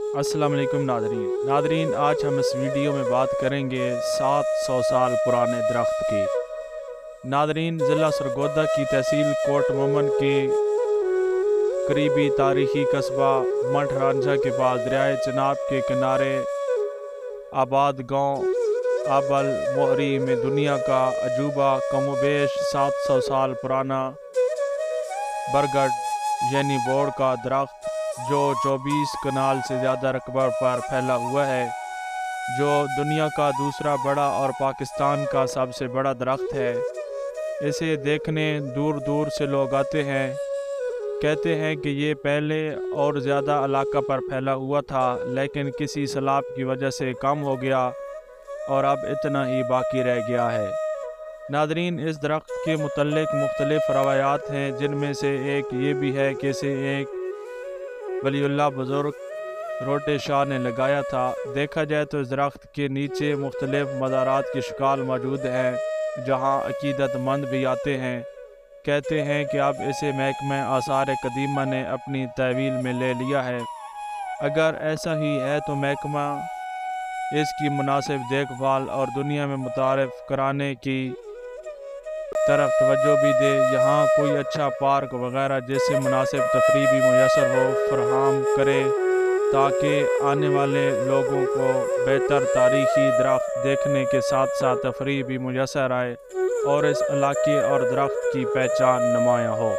अस्सलाम वालेकुम नादरीन, आज हम इस वीडियो में बात करेंगे 700 साल पुराने दरख्त की। नादरीन, ज़िला सरगोदा की तहसील कोट मोमन के करीबी तारीखी कस्बा मठ रांझा के पास दरियाए चनाब के किनारे आबाद गांव आबल मोहरी में दुनिया का अजूबा कमोबेश 700 साल पुराना बरगद यानी बोड़ का दरख्त जो 24 कनाल से ज़्यादा रकबा पर फैला हुआ है, जो दुनिया का दूसरा बड़ा और पाकिस्तान का सबसे बड़ा दरख्त है। इसे देखने दूर दूर से लोग आते हैं। कहते हैं कि ये पहले और ज़्यादा इलाका पर फैला हुआ था, लेकिन किसी सैलाब की वजह से कम हो गया और अब इतना ही बाकी रह गया है। नादरीन, इस दरख्त के मुतल्लिक मुख्तलिफ रवायात हैं, जिनमें से एक ये भी है कि इसे एक वलीउल्लाह बुज़ुर्ग रोटे शाह ने लगाया था। देखा जाए तो इस दरख्त के नीचे मुख्तलिफ मज़ारात के शिकाल मौजूद हैं, जहाँ अकीदतमंद भी आते हैं। कहते हैं कि अब इसे महकमा आसार कदीमा ने अपनी तहवील में ले लिया है। अगर ऐसा ही है तो महकमा इसकी मुनासिब देखभाल और दुनिया में मुतारफ़ कराने की तरफ तवज्जो भी दे। यहाँ कोई अच्छा पार्क वगैरह जैसे मुनासिब तफरीह भी मुयस्सर हो फराहम करे, ताकि आने वाले लोगों को बेहतर तारीखी दरख्त देखने के साथ साथ तफरीह भी मुयस्सर आए और इस इलाके और दरख्त की पहचान नुमायाँ हो।